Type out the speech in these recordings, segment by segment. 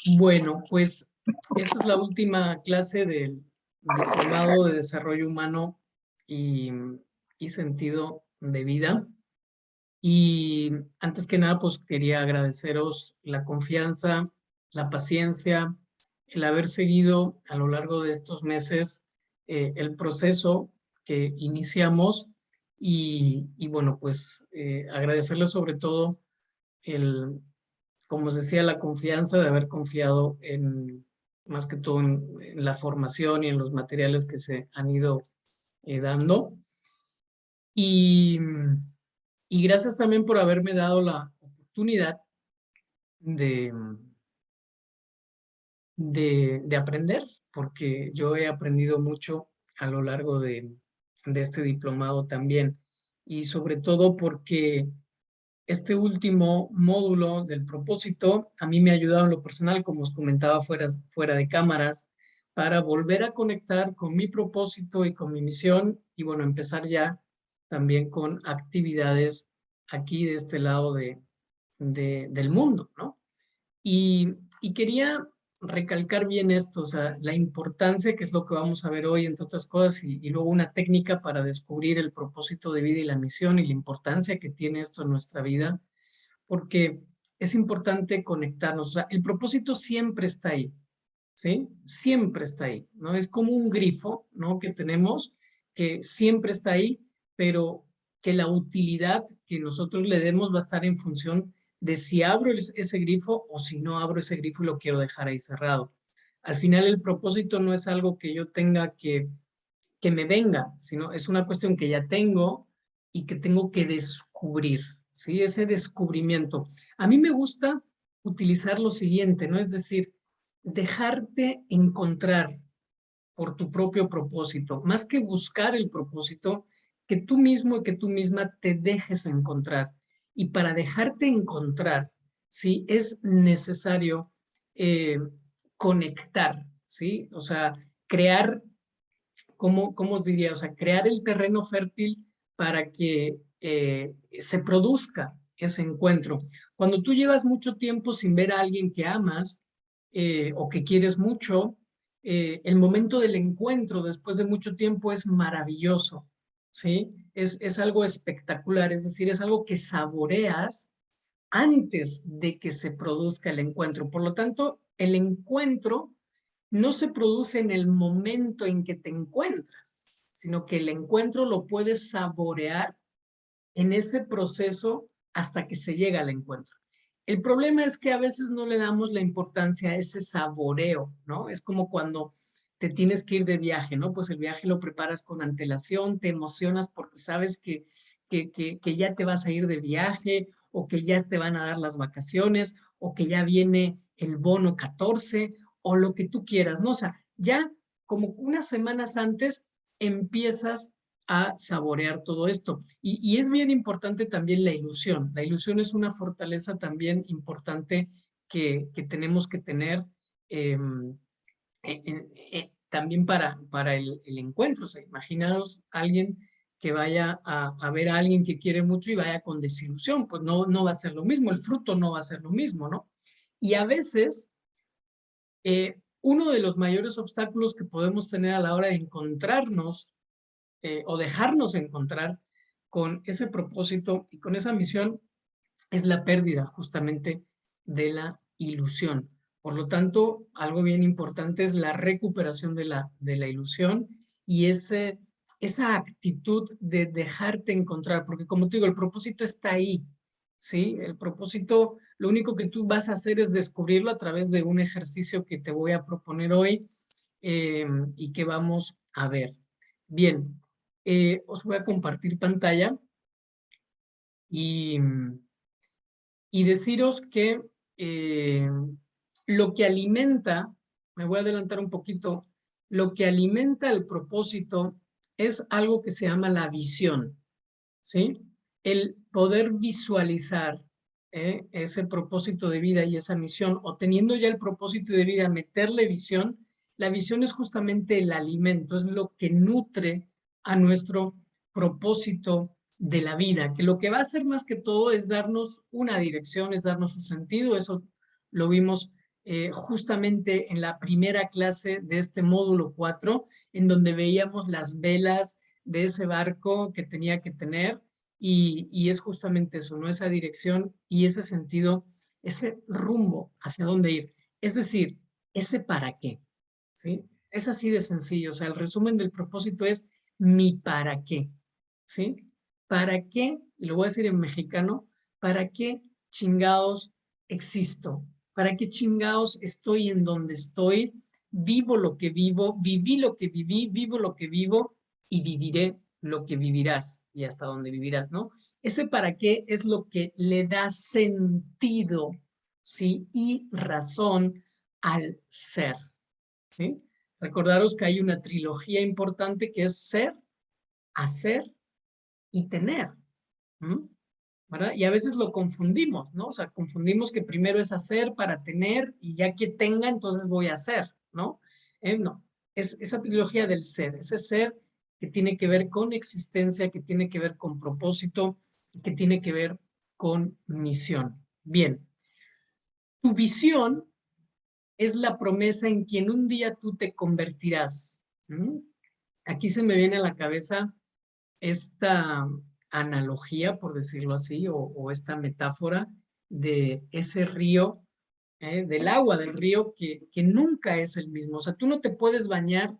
Bueno, pues esta es la última clase del Diplomado de Desarrollo Humano y, y Sentido de Vida. Y antes que nada, pues quería agradeceros la confianza, la paciencia, el haber seguido a lo largo de estos meses el proceso que iniciamos y bueno, pues agradecerles sobre todo el, como os decía, la confianza de haber confiado en, más que todo en la formación y en los materiales que se han ido dando. Y, y gracias también por haberme dado la oportunidad de, de aprender, porque yo he aprendido mucho a lo largo de este diplomado también. Y sobre todo porque este último módulo del propósito a mí me ha ayudado en lo personal, como os comentaba fuera de cámaras, para volver a conectar con mi propósito y con mi misión y bueno, empezar ya también con actividades aquí de este lado del mundo, ¿no? Y quería recalcar bien esto, o sea, la importancia que es lo que vamos a ver hoy, entre otras cosas, y luego una técnica para descubrir el propósito de vida y la misión y la importancia que tiene esto en nuestra vida, porque es importante conectarnos. O sea, el propósito siempre está ahí, ¿sí? Siempre está ahí, ¿no? Es como un grifo, ¿no? Que tenemos, que siempre está ahí, pero que la utilidad que nosotros le demos va a estar en función de si abro ese grifo o si no abro ese grifo y lo quiero dejar ahí cerrado. Al final el propósito no es algo que yo tenga que me venga, sino es una cuestión que ya tengo y que tengo que descubrir, ¿sí? Ese descubrimiento. A mí me gusta utilizar lo siguiente, ¿no? Es decir, dejarte encontrar por tu propio propósito, más que buscar el propósito, que tú mismo y que tú misma te dejes encontrar. Y para dejarte encontrar, ¿sí? Es necesario eh, conectar, ¿sí? O sea, crear cómo os diría? O sea, crear el terreno fértil para que se produzca ese encuentro. Cuando tú llevas mucho tiempo sin ver a alguien que amas o que quieres mucho, el momento del encuentro después de mucho tiempo es maravilloso, ¿sí? Es algo espectacular, es decir, es algo que saboreas antes de que se produzca el encuentro. Por lo tanto, el encuentro no se produce en el momento en que te encuentras, sino que el encuentro lo puedes saborear en ese proceso hasta que se llega al encuentro. El problema es que a veces no le damos la importancia a ese saboreo, ¿no? Es como cuando te tienes que ir de viaje, ¿no? Pues el viaje lo preparas con antelación, te emocionas porque sabes que ya te vas a ir de viaje o que ya te van a dar las vacaciones o que ya viene el bono 14 o lo que tú quieras, ¿no? O sea, ya como unas semanas antes empiezas a saborear todo esto. Y es bien importante también la ilusión. La ilusión es una fortaleza también importante que tenemos que tener también para el encuentro. O sea, imaginaros alguien que vaya a ver a alguien que quiere mucho y vaya con desilusión, pues no va a ser lo mismo, el fruto no va a ser lo mismo, ¿no? Y a veces uno de los mayores obstáculos que podemos tener a la hora de encontrarnos o dejarnos encontrar con ese propósito y con esa misión es la pérdida justamente de la ilusión. Por lo tanto, algo bien importante es la recuperación de la ilusión y esa actitud de dejarte encontrar, porque como te digo, el propósito está ahí, ¿sí? El propósito, lo único que tú vas a hacer es descubrirlo a través de un ejercicio que te voy a proponer hoy y que vamos a ver. Bien, os voy a compartir pantalla y, y deciros que eh, lo que alimenta, me voy a adelantar un poquito, lo que alimenta el propósito es algo que se llama la visión, ¿sí? El poder visualizar ese propósito de vida y esa misión, o teniendo ya el propósito de vida, meterle visión, la visión es justamente el alimento, es lo que nutre a nuestro propósito de la vida, que lo que va a hacer más que todo es darnos una dirección, es darnos un sentido, eso lo vimos justamente en la primera clase de este módulo 4, en donde veíamos las velas de ese barco que tenía que tener, y es justamente eso, ¿no? Esa dirección y ese sentido, ese rumbo hacia dónde ir. Es decir, ese para qué, ¿sí? Es así de sencillo. O sea, el resumen del propósito es mi para qué, ¿sí? ¿Para qué? Y lo voy a decir en mexicano, ¿para qué chingados existo? ¿Para qué chingados estoy en donde estoy? Vivo lo que vivo, viví lo que viví, vivo lo que vivo y viviré lo que vivirás y hasta donde vivirás, ¿no? Ese para qué es lo que le da sentido, ¿sí? Y razón al ser, ¿sí? Recordaros que hay una trilogía importante que es ser, hacer y tener, ¿m? ¿Verdad? Y a veces lo confundimos, ¿no? O sea, confundimos que primero es hacer para tener y ya que tenga, entonces voy a hacer, ¿no? No, es esa trilogía del ser, ese ser que tiene que ver con existencia, que tiene que ver con propósito, que tiene que ver con misión. Bien, tu visión es la promesa en quien un día tú te convertirás. ¿Mm? Aquí se me viene a la cabeza esta analogía, por decirlo así, o esta metáfora de ese río, del agua del río que nunca es el mismo. O sea, tú no te puedes bañar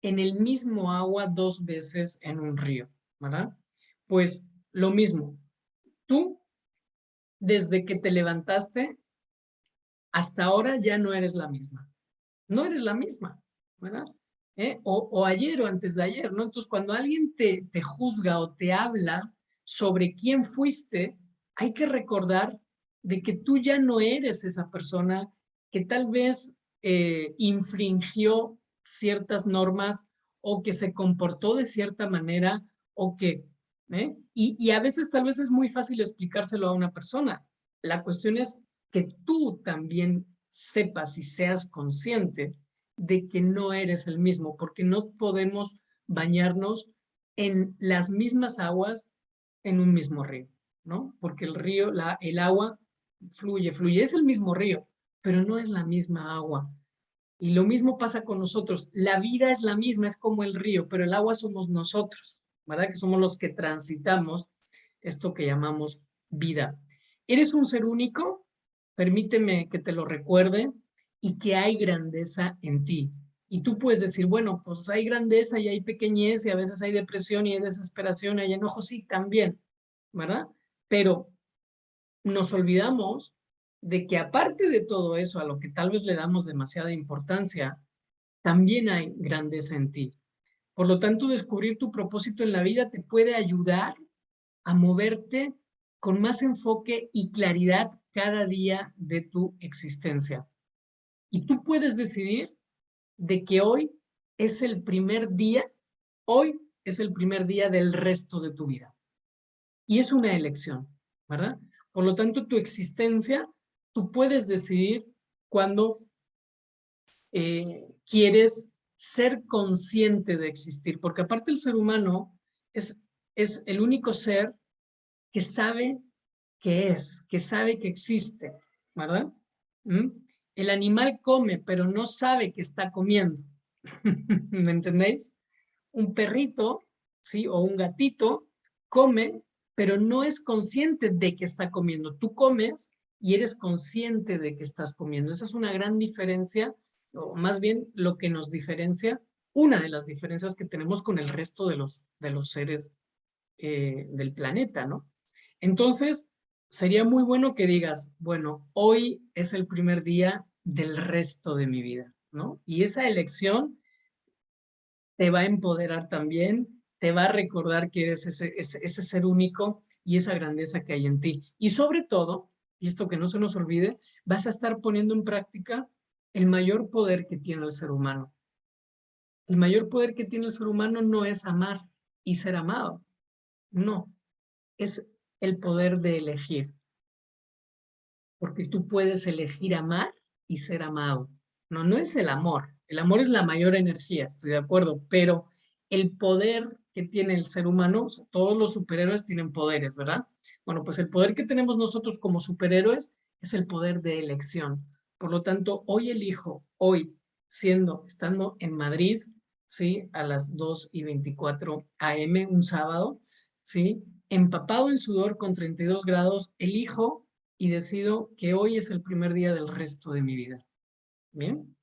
en el mismo agua dos veces en un río, ¿verdad? Pues lo mismo, tú desde que te levantaste hasta ahora ya no eres la misma. No eres la misma, ¿verdad? O ayer o antes de ayer, ¿no? Entonces, cuando alguien te juzga o te habla sobre quién fuiste, hay que recordar de que tú ya no eres esa persona que tal vez infringió ciertas normas o que se comportó de cierta manera o que, y a veces tal vez es muy fácil explicárselo a una persona. La cuestión es que tú también sepas y seas consciente de que no eres el mismo, porque no podemos bañarnos en las mismas aguas en un mismo río, ¿no? Porque el río, el agua fluye, es el mismo río, pero no es la misma agua. Y lo mismo pasa con nosotros. La vida es la misma, es como el río, pero el agua somos nosotros, ¿verdad? Que somos los que transitamos esto que llamamos vida. ¿Eres un ser único? Permíteme que te lo recuerde y que hay grandeza en ti. Y tú puedes decir, bueno, pues hay grandeza y hay pequeñez y a veces hay depresión y hay desesperación y hay enojo, sí, también, ¿verdad? Pero nos olvidamos de que aparte de todo eso, a lo que tal vez le damos demasiada importancia, también hay grandeza en ti. Por lo tanto, descubrir tu propósito en la vida te puede ayudar a moverte con más enfoque y claridad cada día de tu existencia. Y tú puedes decidir de que hoy es el primer día del resto de tu vida. Y es una elección, ¿verdad? Por lo tanto, tu existencia, tú puedes decidir cuándo quieres ser consciente de existir, porque aparte el ser humano es el único ser que sabe que sabe que existe, ¿verdad? ¿Mm? El animal come, pero no sabe que está comiendo. ¿Me entendéis? Un perrito, ¿sí? O un gatito come, pero no es consciente de que está comiendo. Tú comes y eres consciente de que estás comiendo. Esa es una gran diferencia, o más bien lo que nos diferencia, una de las diferencias que tenemos con el resto de los seres del planeta, ¿no? Entonces, sería muy bueno que digas, bueno, hoy es el primer día del resto de mi vida, ¿no? Y esa elección te va a empoderar también, te va a recordar que eres ese ser único y esa grandeza que hay en ti. Y sobre todo, y esto que no se nos olvide, vas a estar poniendo en práctica el mayor poder que tiene el ser humano. El mayor poder que tiene el ser humano no es amar y ser amado, no, es el poder de elegir, porque tú puedes elegir amar y ser amado. No, no es el amor es la mayor energía, estoy de acuerdo, pero el poder que tiene el ser humano, o sea, todos los superhéroes tienen poderes, ¿verdad? Bueno, pues el poder que tenemos nosotros como superhéroes es el poder de elección. Por lo tanto, hoy elijo, estando en Madrid, ¿sí? A las 2:24 AM, un sábado, ¿sí? Empapado en sudor con 32 grados, elijo y decido que hoy es el primer día del resto de mi vida. ¿Bien?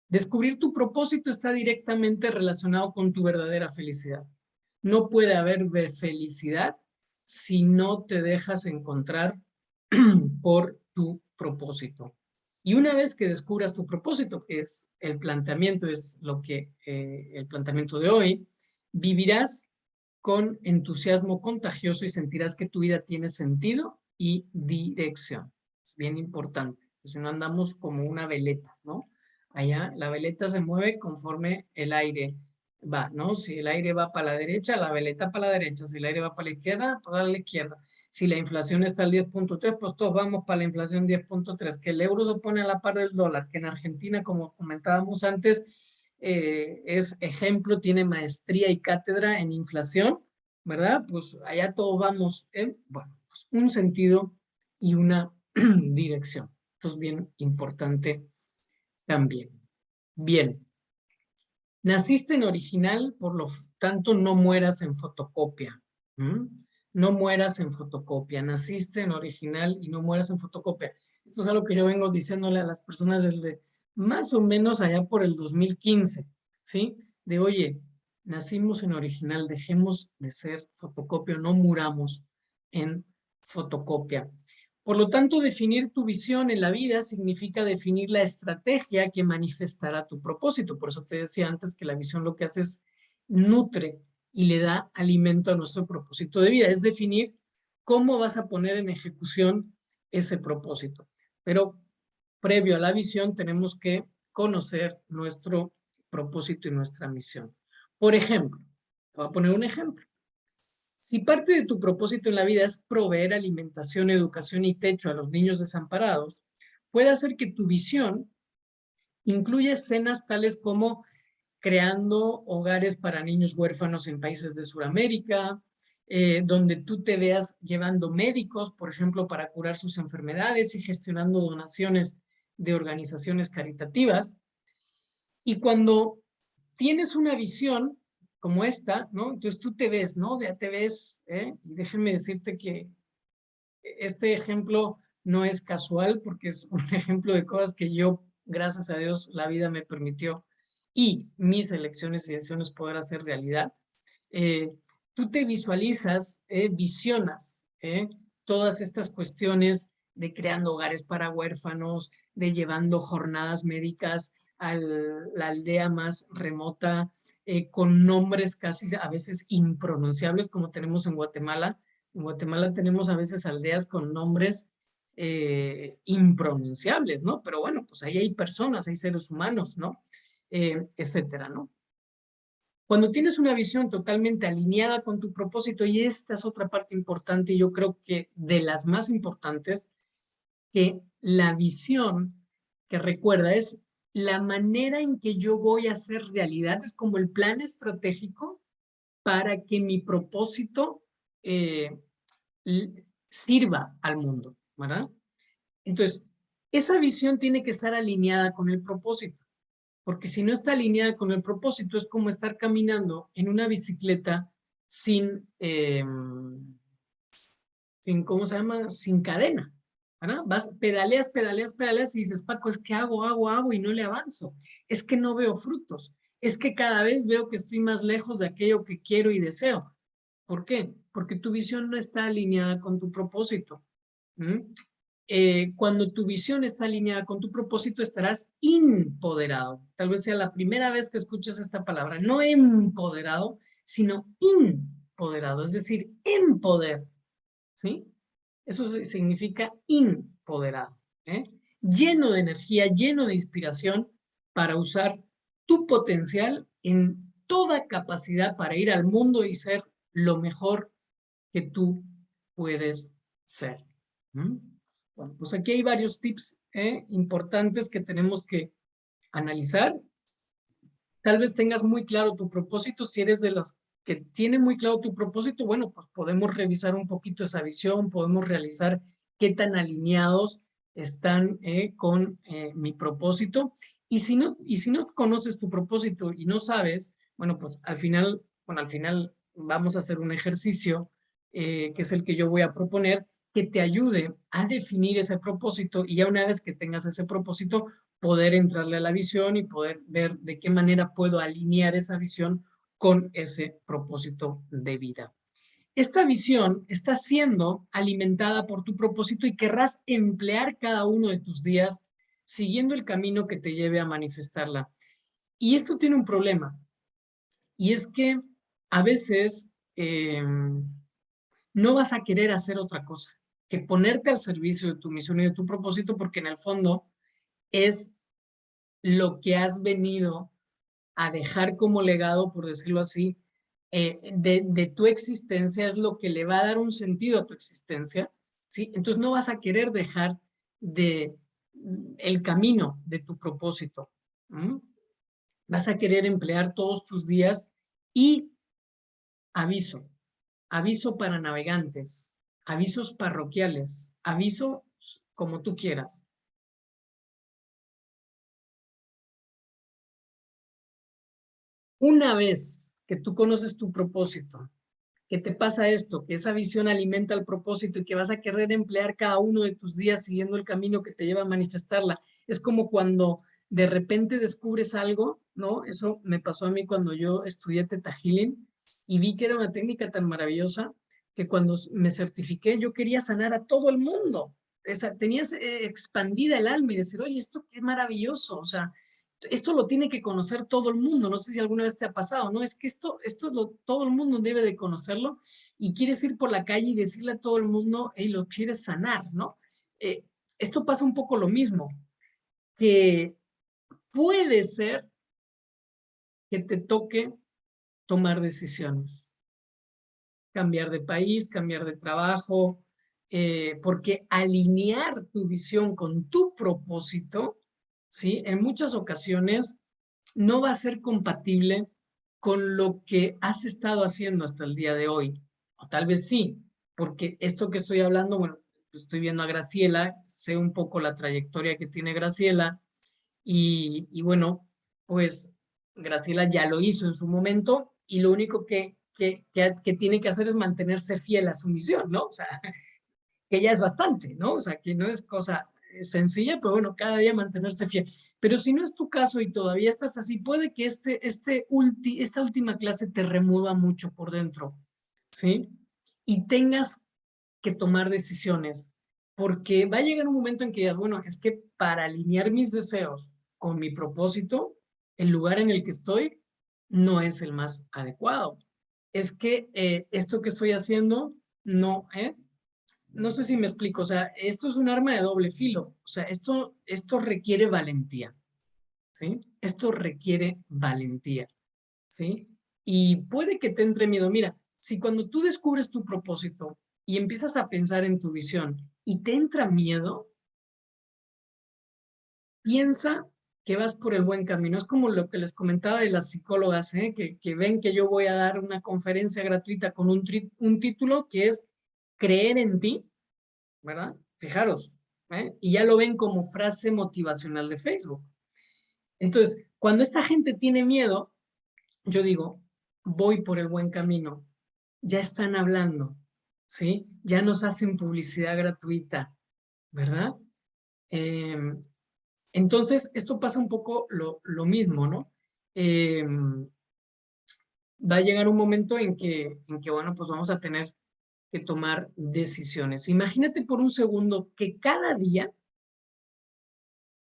Descubrir tu propósito está directamente relacionado con tu verdadera felicidad. No puede haber felicidad si no te dejas encontrar por tu propósito. Y una vez que descubras tu propósito, que es el planteamiento, es lo que el planteamiento de hoy, vivirás con entusiasmo contagioso y sentirás que tu vida tiene sentido y dirección. Es bien importante, pues si no andamos como una veleta, ¿no? Allá la veleta se mueve conforme el aire va, ¿no? Si el aire va para la derecha, la veleta para la derecha. Si el aire va para la izquierda, para la izquierda. Si la inflación está al 10.3, pues todos vamos para la inflación 10.3. Que el euro se pone a la par del dólar, que en Argentina, como comentábamos antes, es ejemplo, tiene maestría y cátedra en inflación, ¿verdad? Pues allá todos vamos en, bueno, pues un sentido y una dirección. Esto es bien importante también. Bien. Naciste en original, por lo tanto no mueras en fotocopia. ¿Mm? No mueras en fotocopia. Naciste en original y no mueras en fotocopia. Esto es algo que yo vengo diciéndole a las personas desde más o menos allá por el 2015, ¿sí? De, oye, nacimos en original, dejemos de ser fotocopia, no muramos en fotocopia. Por lo tanto, definir tu visión en la vida significa definir la estrategia que manifestará tu propósito. Por eso te decía antes que la visión lo que hace es nutre y le da alimento a nuestro propósito de vida. Es definir cómo vas a poner en ejecución ese propósito. Pero previo a la visión tenemos que conocer nuestro propósito y nuestra misión. Por ejemplo, te voy a poner un ejemplo. Si parte de tu propósito en la vida es proveer alimentación, educación y techo a los niños desamparados, puede hacer que tu visión incluya escenas tales como creando hogares para niños huérfanos en países de Sudamérica, donde tú te veas llevando médicos, por ejemplo, para curar sus enfermedades y gestionando donaciones de organizaciones caritativas. Y cuando tienes una visión como esta, ¿no? Entonces tú te ves, ¿no? Ya te ves, y déjenme decirte que este ejemplo no es casual porque es un ejemplo de cosas que yo, gracias a Dios, la vida me permitió y mis elecciones y decisiones poder hacer realidad. Eh, Tú te visualizas, visionas todas estas cuestiones de creando hogares para huérfanos, de llevando jornadas médicas a la aldea más remota, con nombres casi a veces impronunciables como tenemos en Guatemala. En Guatemala tenemos a veces aldeas con nombres impronunciables, ¿no? Pero bueno, pues ahí hay personas, hay seres humanos, ¿no? Etcétera, ¿no? Cuando tienes una visión totalmente alineada con tu propósito, y esta es otra parte importante, yo creo que de las más importantes, que la visión que recuerda es la manera en que yo voy a hacer realidad, es como el plan estratégico para que mi propósito sirva al mundo, ¿verdad? Entonces, esa visión tiene que estar alineada con el propósito, porque si no está alineada con el propósito es como estar caminando en una bicicleta sin ¿cómo se llama? Sin cadena, ¿verdad? Vas, pedaleas, pedaleas, pedaleas y dices, Paco, es que hago y no le avanzo. Es que no veo frutos. Es que cada vez veo que estoy más lejos de aquello que quiero y deseo. ¿Por qué? Porque tu visión no está alineada con tu propósito. Cuando tu visión está alineada con tu propósito, estarás empoderado. Tal vez sea la primera vez que escuches esta palabra, no empoderado, sino empoderado, es decir, en poder. ¿Sí? Eso significa empoderado, ¿eh? Lleno de energía, lleno de inspiración para usar tu potencial en toda capacidad para ir al mundo y ser lo mejor que tú puedes ser. ¿Mm? Bueno, pues aquí hay varios tips importantes que tenemos que analizar. Tal vez tengas muy claro tu propósito. Si eres de las que tiene muy claro tu propósito, bueno, pues podemos revisar un poquito esa visión, podemos realizar qué tan alineados están con mi propósito. Y si no conoces tu propósito y no sabes, bueno, pues al final vamos a hacer un ejercicio que es el que yo voy a proponer, que te ayude a definir ese propósito y ya una vez que tengas ese propósito, poder entrarle a la visión y poder ver de qué manera puedo alinear esa visión con ese propósito de vida. Esta visión está siendo alimentada por tu propósito y querrás emplear cada uno de tus días siguiendo el camino que te lleve a manifestarla. Y esto tiene un problema, y es que a veces no vas a querer hacer otra cosa que ponerte al servicio de tu misión y de tu propósito, porque en el fondo es lo que has venido a dejar como legado, por decirlo así, de tu existencia, es lo que le va a dar un sentido a tu existencia, ¿sí? Entonces no vas a querer dejar de el camino de tu propósito. ¿Mm? Vas a querer emplear todos tus días y aviso, aviso para navegantes, avisos parroquiales, aviso como tú quieras. Una vez que tú conoces tu propósito, que te pasa esto, que esa visión alimenta el propósito y que vas a querer emplear cada uno de tus días siguiendo el camino que te lleva a manifestarla. Es como cuando de repente descubres algo, ¿no? Eso me pasó a mí cuando yo estudié Theta Healing y vi que era una técnica tan maravillosa que cuando me certifiqué yo quería sanar a todo el mundo. Tenías expandida el alma y decir, oye, esto qué maravilloso, o sea, esto lo tiene que conocer todo el mundo. No sé si alguna vez te ha pasado, ¿no? Es que todo el mundo debe de conocerlo y quieres ir por la calle y decirle a todo el mundo, y lo quieres sanar, ¿no? Eh, Esto pasa un poco lo mismo, que puede ser que te toque tomar decisiones, cambiar de país, cambiar de trabajo, porque alinear tu visión con tu propósito, ¿sí? En muchas ocasiones no va a ser compatible con lo que has estado haciendo hasta el día de hoy. O tal vez sí, porque esto que estoy hablando, bueno, estoy viendo a Graciela, sé un poco la trayectoria que tiene Graciela y bueno, pues Graciela ya lo hizo en su momento y lo único que tiene que hacer es mantenerse fiel a su misión, ¿no? O sea, que ya es bastante, ¿no? O sea, que no es cosa sencilla, pero bueno, cada día mantenerse fiel. Pero si no es tu caso y todavía estás así, puede que esta última clase te remueva mucho por dentro, ¿sí? Y tengas que tomar decisiones, porque va a llegar un momento en que digas, bueno, es que para alinear mis deseos con mi propósito, el lugar en el que estoy no es el más adecuado. Es que esto que estoy haciendo, no, no sé si me explico, o sea, esto es un arma de doble filo, o sea, esto requiere valentía, ¿sí? Esto requiere valentía, ¿sí? Y puede que te entre miedo. Mira, si cuando tú descubres tu propósito y empiezas a pensar en tu visión y te entra miedo, piensa que vas por el buen camino. Es como lo que les comentaba de las psicólogas, ¿eh? Que ven que yo voy a dar una conferencia gratuita con un título que es Creer en ti, ¿verdad? Fijaros, ¿eh? Y ya lo ven como frase motivacional de Facebook. Entonces, cuando esta gente tiene miedo, yo digo, voy por el buen camino. Ya están hablando, ¿sí? Ya nos hacen publicidad gratuita, ¿verdad? Eh, entonces, esto pasa un poco lo mismo, ¿no? Va a llegar un momento bueno, pues vamos a tener que tomar decisiones. Imagínate por un segundo que cada día,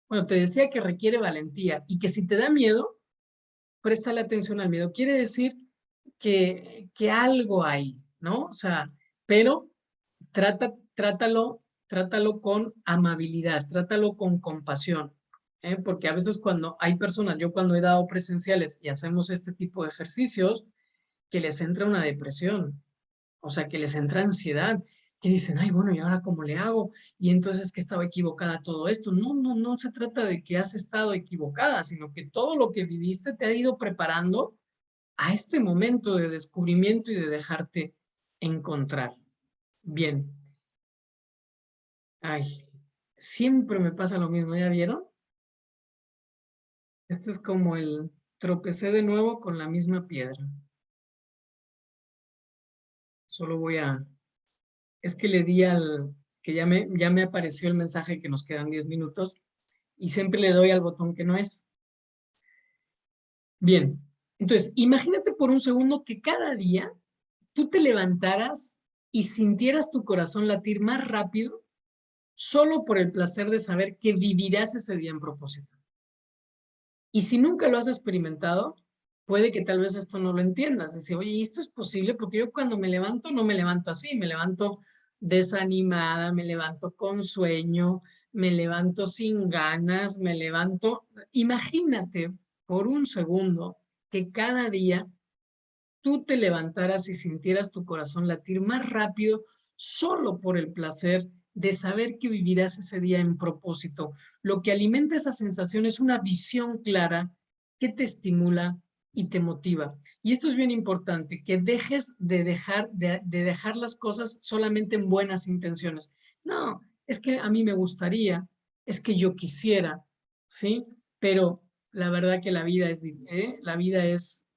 bueno, te decía que requiere valentía y que si te da miedo, préstale atención al miedo. Quiere decir que algo hay, ¿no? O sea, pero trátalo con amabilidad, trátalo con compasión, ¿eh? Porque a veces cuando hay personas, yo cuando he dado presenciales y hacemos este tipo de ejercicios, que les entra una depresión, o sea, que les entra ansiedad, que dicen, ay, bueno, ¿y ahora cómo le hago? Y entonces que estaba equivocada todo esto. No, no, no se trata de que has estado equivocada, sino que todo lo que viviste te ha ido preparando a este momento de descubrimiento y de dejarte encontrar. Bien. Ay, siempre me pasa lo mismo, ¿ya vieron? Este es como el tropecé de nuevo con la misma piedra. Solo voy a... Es que le di al... que ya me apareció el mensaje que nos quedan 10 minutos y siempre le doy al botón que no es. Bien, entonces imagínate por un segundo que cada día tú te levantaras y sintieras tu corazón latir más rápido solo por el placer de saber que vivirás ese día en propósito. Y si nunca lo has experimentado, puede que tal vez esto no lo entiendas. Decir, oye, ¿esto es posible? Porque yo cuando me levanto no me levanto así, me levanto desanimada, me levanto con sueño, me levanto sin ganas, me levanto... Imagínate por un segundo que cada día tú te levantaras y sintieras tu corazón latir más rápido solo por el placer de saber que vivirás ese día en propósito. Lo que alimenta esa sensación es una visión clara que te estimula y te motiva. Y esto es bien importante, que dejes de dejar las cosas solamente en buenas intenciones. No, es que a mí me gustaría, es que yo quisiera, ¿sí? Pero la verdad que la vida es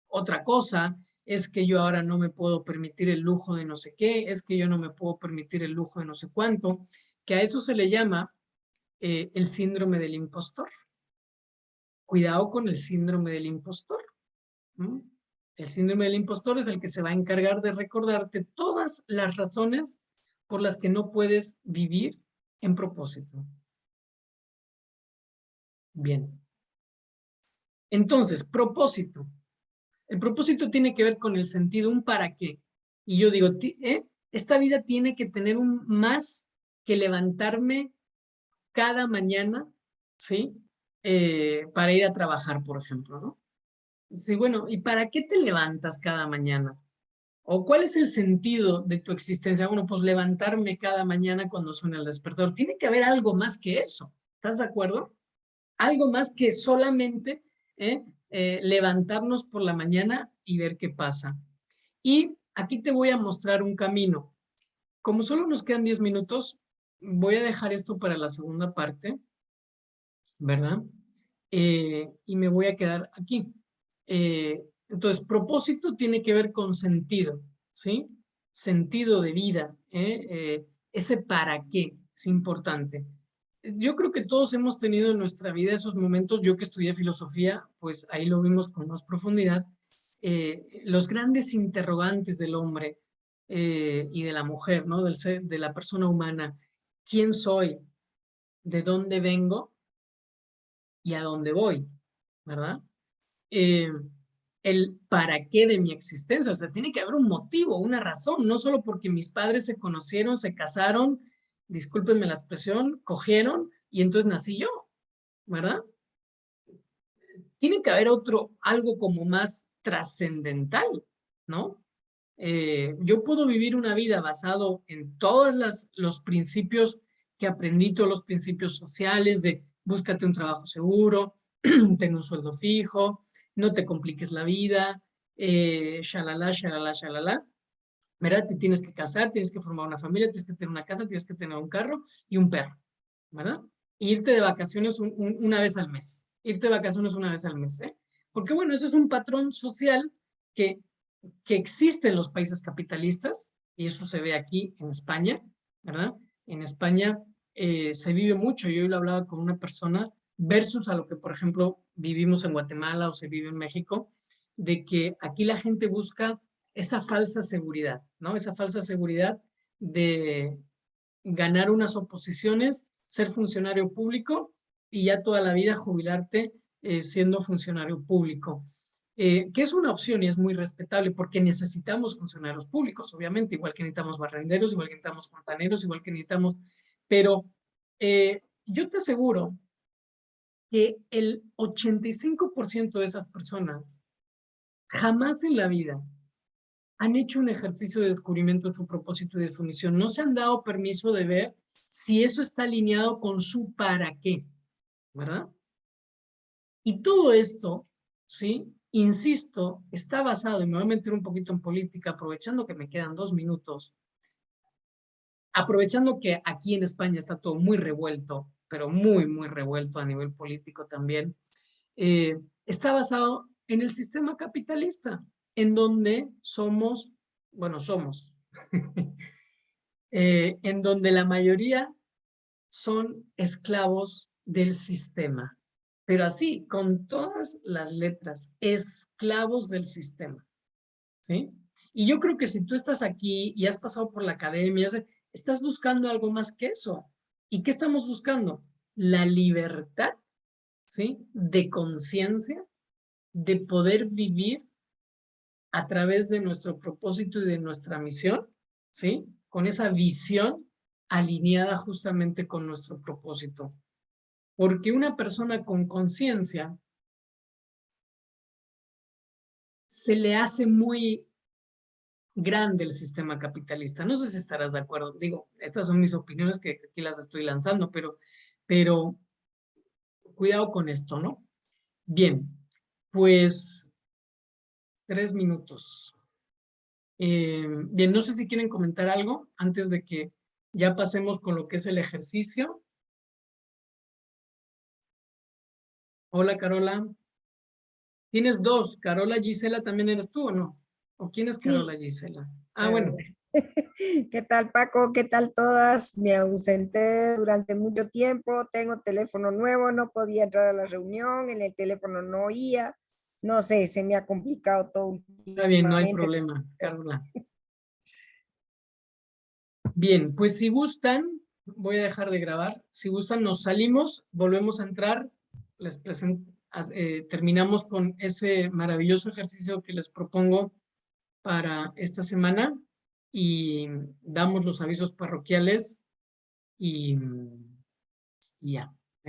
otra cosa, es que yo ahora no me puedo permitir el lujo de no sé qué, es que yo no me puedo permitir el lujo de no sé cuánto, que a eso se le llama el síndrome del impostor. Cuidado con el síndrome del impostor. ¿Mm? El síndrome del impostor es el que se va a encargar de recordarte todas las razones por las que no puedes vivir en propósito. Bien. Entonces, propósito. El propósito tiene que ver con el sentido, un para qué. Y yo digo, esta vida tiene que tener un más que levantarme cada mañana, ¿sí? Para ir a trabajar, por ejemplo, ¿no? Sí, bueno, ¿y para qué te levantas cada mañana? ¿O cuál es el sentido de tu existencia? Bueno, pues levantarme cada mañana cuando suena el despertador. Tiene que haber algo más que eso. ¿Estás de acuerdo? Algo más que solamente levantarnos por la mañana y ver qué pasa. Y aquí te voy a mostrar un camino. Como solo nos quedan 10 minutos, voy a dejar esto para la segunda parte, ¿verdad? Y me voy a quedar aquí. Entonces, propósito tiene que ver con sentido, ¿sí? Sentido de vida, ese para qué es importante. Yo creo que todos hemos tenido en nuestra vida esos momentos, yo que estudié filosofía, pues ahí lo vimos con más profundidad, los grandes interrogantes del hombre y de la mujer, ¿no? Del ser, de la persona humana. ¿Quién soy? ¿De dónde vengo? ¿Y a dónde voy? ¿Verdad? Eh, el para qué de mi existencia, o sea, tiene que haber un motivo, una razón, no solo porque mis padres se conocieron, se casaron, discúlpenme la expresión, cogieron y entonces nací yo, ¿verdad? Tiene que haber algo como más trascendental, ¿no? Yo puedo vivir una vida basado en todos los principios que aprendí, todos los principios sociales de búscate un trabajo seguro, ten un sueldo fijo, no te compliques la vida, shalala, shalala, shalala. ¿Verdad? Te tienes que casar, tienes que formar una familia, tienes que tener una casa, tienes que tener un carro y un perro, ¿verdad? E irte de vacaciones una vez al mes. Irte de vacaciones una vez al mes, ¿eh? Porque bueno, eso es un patrón social que, que existe en los países capitalistas y eso se ve aquí en España, ¿verdad? En España se vive mucho. Yo hoy lo hablaba con una persona versus a lo que, por ejemplo, vivimos en Guatemala o se vive en México, de que aquí la gente busca esa falsa seguridad, ¿no? Esa falsa seguridad de ganar unas oposiciones, ser funcionario público y ya toda la vida jubilarte siendo funcionario público. Que es una opción y es muy respetable porque necesitamos funcionarios públicos, obviamente, igual que necesitamos barrenderos, igual que necesitamos fontaneros, igual que necesitamos, pero yo te aseguro que el 85% de esas personas jamás en la vida han hecho un ejercicio de descubrimiento de su propósito y de su misión. No se han dado permiso de ver si eso está alineado con su para qué, ¿verdad? Y todo esto, ¿sí? Insisto, está basado, y me voy a meter un poquito en política, aprovechando que me quedan 2 minutos, aprovechando que aquí en España está todo muy revuelto, pero muy, muy revuelto a nivel político también, está basado en el sistema capitalista, en donde somos, bueno, somos, en donde la mayoría son esclavos del sistema, pero así, con todas las letras, esclavos del sistema, ¿sí? Y yo creo que si tú estás aquí y has pasado por la academia, estás buscando algo más que eso. ¿Y qué estamos buscando? La libertad, ¿sí? De conciencia, de poder vivir a través de nuestro propósito y de nuestra misión, ¿sí? Con esa visión alineada justamente con nuestro propósito. Porque una persona con conciencia se le hace muy grande el sistema capitalista. No sé si estarás de acuerdo. Digo, estas son mis opiniones que aquí las estoy lanzando, pero cuidado con esto, ¿no? Bien, pues 3 minutos. Bien, no sé si quieren comentar algo antes de que ya pasemos con lo que es el ejercicio. Hola, Carola. Tienes dos. Carola Gisela, ¿también eres tú o no? ¿O quién es Carola Sí, Gisela? Ah, bueno. Carola. ¿Qué tal, Paco? ¿Qué tal todas? Me ausenté durante mucho tiempo, tengo teléfono nuevo, no podía entrar a la reunión, en el teléfono no oía, no sé, se me ha complicado todo Está bien, no hay últimamente. problema, Carola. Bien, pues si gustan, voy a dejar de grabar. Si gustan, nos salimos, volvemos a entrar, les terminamos con ese maravilloso ejercicio que les propongo para esta semana y damos los avisos parroquiales y, y ya.